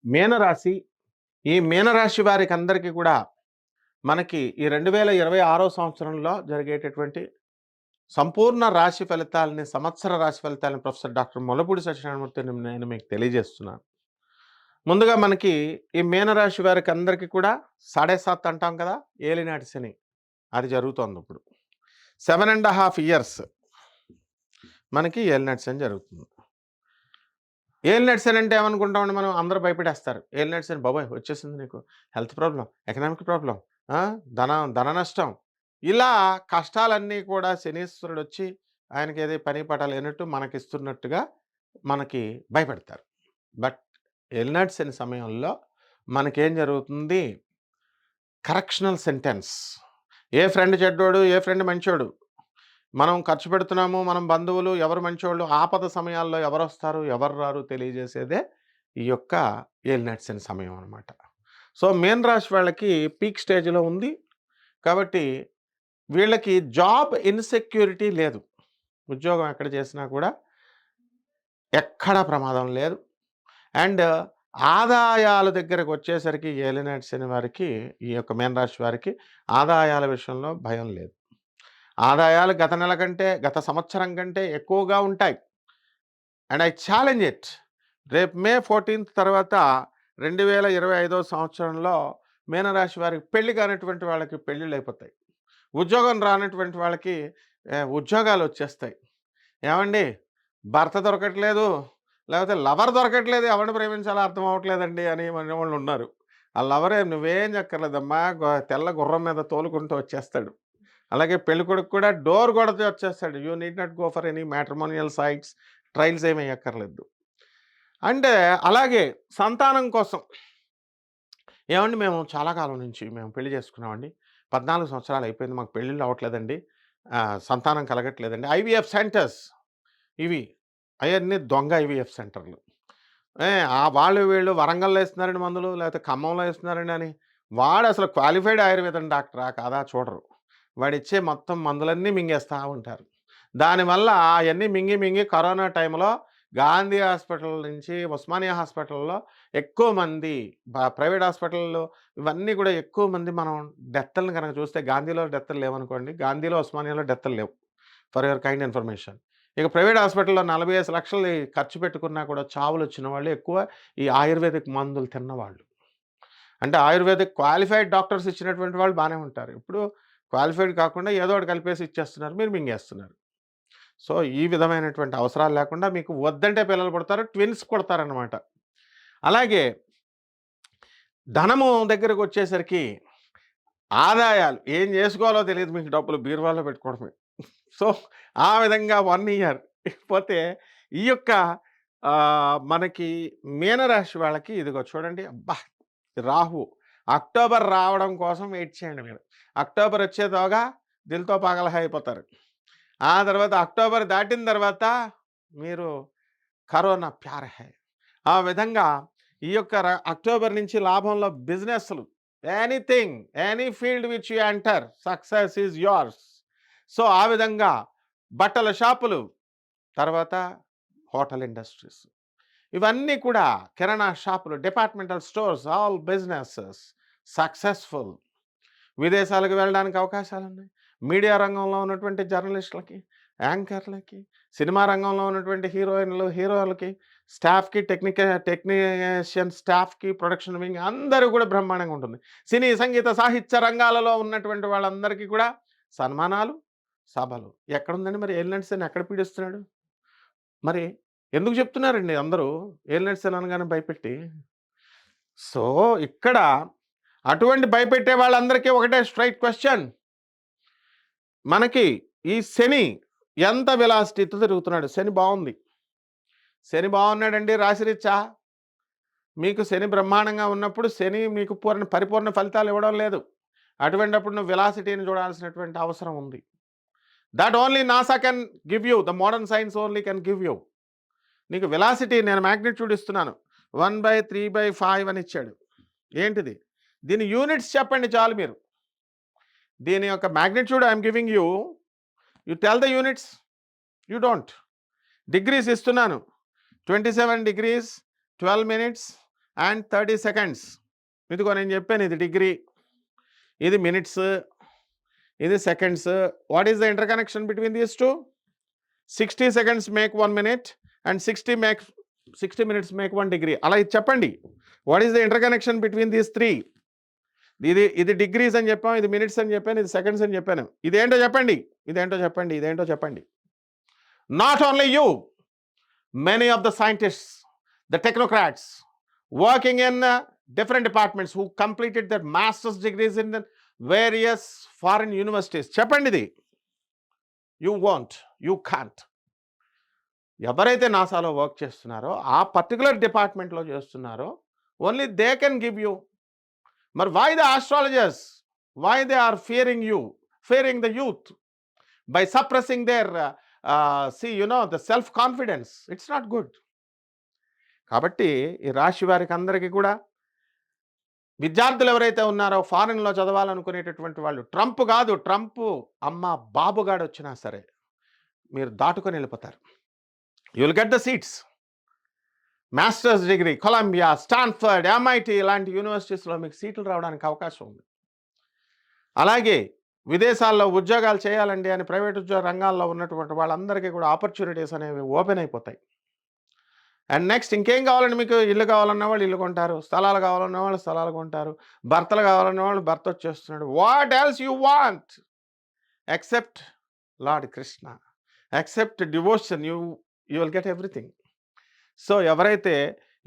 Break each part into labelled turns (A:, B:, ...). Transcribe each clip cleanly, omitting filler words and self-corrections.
A: మీనరాశి. ఈ మీనరాశి వారికి అందరికీ కూడా మనకి ఈ 2026 సంవత్సరంలో జరిగేటటువంటి సంపూర్ణ రాశి ఫలితాలని, సంవత్సర రాశి ఫలితాలను ప్రొఫెసర్ డాక్టర్ ముల్లపూడి సత్యనారాయణమూర్తిని నేను మీకు తెలియజేస్తున్నాను. ముందుగా మనకి ఈ మీనరాశి వారికి అందరికీ కూడా 7.5 అంటాం కదా! ఏలినాటి శని అది జరుగుతోంది ఇప్పుడు. 7½ ఇయర్స్ మనకి ఏలినాటి శని జరుగుతుంది. ఏలినాటి శని అంటే ఏమనుకుంటామండి మనం? అందరూ భయపెట్టేస్తారు. ఏలినాటి శని బాబోయ్! వచ్చేసింది నీకు. హెల్త్ ప్రాబ్లమ్, ఎకనామిక్ ప్రాబ్లమ్, ధన నష్టం. ఇలా కష్టాలన్నీ కూడా శనీశ్వరుడొచ్చి ఆయనకేది పని పాట లేనట్టు మనకిస్తున్నట్టుగా మనకి భయపెడతారు. బట్ ఏలినాటి శని సమయంలో మనకేం జరుగుతుంది? Correctional sentence. ఏ ఫ్రెండ్ చెడ్డోడు, ఏ ఫ్రెండ్ మంచోడు. మనం ఖర్చు పెడుతున్నాము, మనం బంధువులు ఎవరు మంచోళ్ళు, ఆపద సమయాల్లో ఎవరొస్తారు, ఎవరు రారు తెలియజేసేదే ఈ యొక్క ఏలినాటి శని సమయం అనమాట. సో, మీన రాశి వాళ్ళకి పీక్ స్టేజ్‌లో ఉంది. కాబట్టి వీళ్ళకి జాబ్ ఇన్‌సెక్యూరిటీ లేదు. ఉద్యోగం ఎక్కడ చేసినా కూడా ఎక్కడా ప్రమాదం లేదు. అండ్ ఆదాయాల దగ్గరకొచ్చేసరికి ఏలినాటి శని వారికి, ఈ యొక్క మీన రాశి వారికి ఆదాయాల విషయంలో భయం లేదు. ఆదాయాలు గత నెల కంటే, గత సంవత్సరం కంటే ఎక్కువగా ఉంటాయి. And I challenge it. రేపు మే 14 తర్వాత 2025 సంవత్సరంలో మీనరాశి వారికి పెళ్లి కానటువంటి వాళ్ళకి పెళ్ళిళ్ళైపోతాయి. ఉద్యోగం రానటువంటి వాళ్ళకి ఉద్యోగాలు వచ్చేస్తాయి. ఏమండి, భర్త దొరకట్లేదు, లేకపోతే లవర్ దొరకట్లేదు, ఎవరిని ప్రేమించాలో అర్థం అవ్వట్లేదండి అని అనేవాళ్ళు ఉన్నారు. ఆ లవరే నువ్వేం చెప్పక్కర్లేదమ్మా, తెల్ల గుర్రం మీద తోలుకుంటూ వచ్చేస్తాడు. అలాగే పెళ్ళికొడుకు కూడా డోర్ కొడితే వచ్చేస్తాడు. You need not go for any matrimonial sites, trials ఏమి ఎయ్యక్కర్లేదు. అంటే అలాగే సంతానం కోసం, ఏమండి మేము చాలా కాలం నుంచి మేము పెళ్లి చేసుకున్నామండి. 14 సంవత్సరాలు అయిపోయింది, మాకు పెళ్ళిళ్ళు అవ్వట్లేదండి. సంతానం కలగట్లేదండి. ఐవీఎఫ్ సెంటర్స్ ఇవి. అయన్నీ దొంగ ఐవీఎఫ్ సెంటర్‌లు. వాళ్ళు వీళ్ళు వరంగల్‌లో ఇస్తున్నారండి మందులు, లేకపోతే ఖమ్మంలో ఇస్తున్నారండి అని. వాడసలు క్వాలిఫైడ్ ఆయుర్వేదం డాక్టరా కాదా చూడరు. వాడిచ్చే మొత్తం మందులన్నీ మింగేస్తా ఉంటారు. దానివల్ల అయన్నీ మింగి మింగి కరోనా టైంలో గాంధీ హాస్పిటల్ నుంచి ఉస్మానియా హాస్పిటల్‌లో ఎక్కువ మంది, ప్రైవేట్ హాస్పిటల్‌లో ఇవన్నీ కూడా ఎక్కువ మంది మనం డెత్‌లని గనక చూస్తే గాంధీలో డెత్‌లు లేవనుకోండి. గాంధీలో, ఉస్మానియాలో డెత్‌లు లేవు. For your kind information. ఇక ప్రైవేట్ హాస్పిటల్‌లో 45 లక్షలు ఖర్చు పెట్టుకున్నా కూడా చావులొచ్చిన వాళ్ళు ఎక్కువ ఈ ఆయుర్వేదిక్ మందులు తిన్నవాళ్ళు. అంటే ఆయుర్వేదిక్ క్వాలిఫైడ్ డాక్టర్స్ ఇచ్చినటువంటి వాళ్ళు బానే ఉంటారు. ఇప్పుడు క్వాలిఫైడ్ కాకుండా ఏదో ఒకటి కలిపేసి ఇచ్చేస్తున్నారు. మీరు మింగేస్తున్నారు. సో, ఈ విధమైనటువంటి అవసరాలు లేకుండా మీకు వద్దంటే పిల్లలు పుడతారు. ట్విన్స్ పుడతారనమాట. అలాగే ధనము దగ్గరకొచ్చేసరికి ఆదాయాలు ఏం చేసుకోవాలో తెలీదు మీకు, డబ్బులు బీరువాలో పెట్టుకోవడమే. సో, ఆ విధంగా 1 ఇయర్ పోతే ఈ యొక్క మనకి మీనరాశి వాళ్ళకి ఇదిగో చూడండి. అబ్బా! రాహు అక్టోబర్ రావడం కోసం వెయిట్ చేయండి మీరు. అక్టోబర్ వచ్చేలోగా దిల్‌తో పాగల్ హై అయిపోతారు. ఆ తర్వాత అక్టోబర్ దాటిన తర్వాత మీరు కరోనా ప్యార్ హై. ఆ విధంగా ఈ యొక్క అక్టోబర్ నుంచి లాభంలో బిజినెస్‌లు, anything, any field which you enter success is yours. So, ఆ విధంగా బట్టల షాపులు, తర్వాత హోటల్ ఇండస్ట్రీస్, ఇవన్నీ కూడా కిరాణా షాపులు, departmental stores, all businesses successful. విదేశాలకు వెళ్ళడానికి అవకాశాలున్నాయి. మీడియా రంగంలో ఉన్నటువంటి జర్నలిస్టులకి, యాంకర్‌లకి, సినిమా రంగంలో ఉన్నటువంటి హీరోయిన్‌లు, హీరోలకి, స్టాఫ్‌కి, టెక్నీషియన్ స్టాఫ్‌కి, ప్రొడక్షన్ వింగ్ అందరూ కూడా బ్రహ్మాండంగా ఉంటుంది. సినీ, సంగీత, సాహిత్య రంగాలలో ఉన్నటువంటి వాళ్ళందరికీ కూడా సన్మానాలు, సభలు. ఎక్కడుందండి మరి ఏలినాటి శని ఎక్కడ పీడిస్తున్నాడు? మరి ఎందుకు చెప్తున్నారండి అందరూ ఏలినాటి శని అనగానే భయపెట్టి? సో, ఇక్కడ అటువంటి భయపెట్టే వాళ్ళందరికీ ఒకటే స్ట్రెయిట్ క్వెషన్. మనకి ఈ శని ఎంత వెలాసిటీతో తిరుగుతున్నాడు? శని బావుంది. శని బాగున్నాడండి రాశిరీత్యా. మీకు శని బ్రహ్మాండంగా ఉన్నప్పుడు శని మీకు పరిపూర్ణ ఫలితాలు ఇవ్వడం లేదు. అటువంటప్పుడు నువ్వు వెలాసిటీని చూడాల్సినటువంటి అవసరం ఉంది. That only NASA can give you. The modern science only can give you. నీకు వెలాసిటీ నేను మాగ్నిట్యూడ్ ఇస్తున్నాను. 1/3/5 అని ఇచ్చాడు. ఏంటిది? దీని యూనిట్స్ చెప్పండి చాలు మీరు. దీని యొక్క magnitude I'm giving you. You tell the units. You don't. Degrees ఇస్తున్నాను. 27 degrees 12 minutes అండ్ 30 సెకండ్స్. ఇదిగో నేను చెప్పాను, ఇది డిగ్రీ, ఇది మినిట్స్, ఇది seconds. What is the inter connection between these two? 60 seconds make 1 minute and 60 minutes make 1 degree. అలా ఇది చెప్పండి. What is the inter connection between these 3? ఇది డిగ్రీస్ అని చెప్పాం, ఇది మినిట్స్ అని చెప్పాను, ఇది సెకండ్స్ అని చెప్పాను. ఇదేంటో చెప్పండి, ఇదేంటో చెప్పండి, ఇదేంటో చెప్పండి. Not only you, many of the scientists, the technocrats working in different departments who completed their master's degrees in the various foreign universities. చెప్పండి ఇది. You won't, you can't. ఎవరైతే నాసాలో వర్క్ చేస్తున్నారో, ఆ పర్టికులర్ డిపార్ట్మెంట్లో చేస్తున్నారో, only they can give you. మరి why the astrologers, why they are fearing the youth by suppressing their the self confidence? It's not good. కాబట్టి ఈ రాశి వారికి అందరికీ కూడా, విద్యార్థులు ఎవరైతే ఉన్నారో ఫారెన్లో చదవాలనుకునేటటువంటి వాళ్ళు, ట్రంప్ కాదు, ట్రంప్ అమ్మ బాబుగాడు వచ్చినా సరే మీరు దాటుకొని వెళ్ళిపోతారు. You will get the seats. Masters degree Columbia, Stanford, MIT ఇలాంటి యూనివర్సిటీస్లో మీకు సీట్లు రావడానికి అవకాశం ఉంది. అలాగే విదేశాల్లో ఉద్యోగాలు చేయాలండి అని ప్రైవేట్ ఉద్యోగ రంగాల్లో ఉన్నటువంటి వాళ్ళందరికీ కూడా ఆపర్చునిటీస్ అనేవి ఓపెన్ అయిపోతాయి. అండ్ నెక్స్ట్ ఇంకేం కావాలండి మీకు? ఇల్లు కావాలన్న వాళ్ళు ఇల్లు కొంటారు, స్థలాలు కావాలన్న వాళ్ళు స్థలాలు కొంటారు, భర్తలు కావాలన్న వాళ్ళు భర్త వచ్చేస్తున్నాడు. What else you want except lord Krishna, except devotion, you will get everything. So ఎవరైతే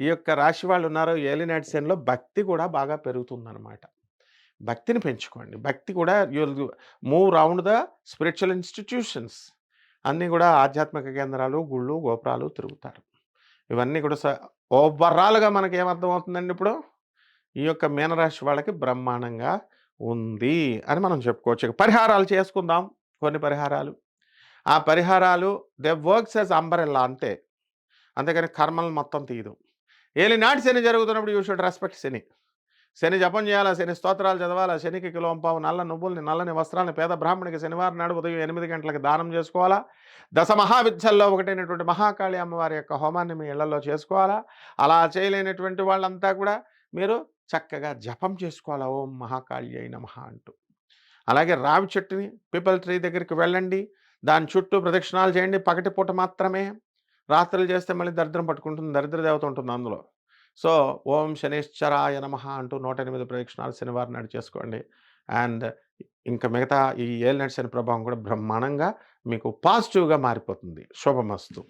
A: ఈ యొక్క రాశి వాళ్ళు ఉన్నారో, ఏలినాటిసన్లో భక్తి కూడా బాగా పెరుగుతుందన్నమాట. భక్తిని పెంచుకోండి. భక్తి కూడా you will move round the spiritual institutions. అన్నీ కూడా ఆధ్యాత్మిక కేంద్రాలు, గుళ్ళు, గోపురాలు తిరుగుతారు. ఇవన్నీ కూడా ఓవరాల్గా మనకి ఏమర్థం అవుతుందండి? ఇప్పుడు ఈ యొక్క మీనరాశి వాళ్ళకి బ్రహ్మాండంగా ఉంది అని మనం చెప్పుకోవచ్చు. పరిహారాలు చేసుకుందాం, కొన్ని పరిహారాలు. ఆ పరిహారాలు దే వర్క్స్ యాజ్ అంబరెల్లా అంతే, అంతేకాని కర్మలు మొత్తం తీయదు. ఏలినాటి శని జరుగుతున్నప్పుడు యూ షుడ్ రెస్పెక్ట్ శని. శని జపం చేయాలా, శని స్తోత్రాలు చదవాలా, శనికి కిలోంపావు నల్ల నువ్వుల్ని, నల్లని వస్త్రాలను పేద బ్రాహ్మణికి శనివారం నాడు ఉదయం 8 గంటలకు దానం చేసుకోవాలా. దశ మహావిద్యల్లో ఒకటైనటువంటి మహాకాళి అమ్మవారి యొక్క హోమాన్ని మీ ఇళ్లలో చేసుకోవాలా. అలా చేయలేనటువంటి వాళ్ళంతా కూడా మీరు చక్కగా జపం చేసుకోవాలా, ఓం మహాకాళి నమః అంటూ. అలాగే రావి చెట్టుని, పీపల్ ట్రీ దగ్గరికి వెళ్ళండి, దాని చుట్టూ ప్రదక్షిణాలు చేయండి. పగటిపూట మాత్రమే, రాత్రులు చేస్తే మళ్ళీ దరిద్రం పట్టుకుంటుంది, దరిద్ర దేవత ఉంటుంది అందులో. సో ఓం శనేశ్వరాయ నమః అంటూ 108 ప్రదక్షిణాలు శనివారం నాడు చేసుకోండి. అండ్ ఇంకా మిగతా ఈ ఏలినాటి శని ప్రభావం కూడా బ్రహ్మాండంగా మీకు పాజిటివ్గా మారిపోతుంది. శుభమస్తు.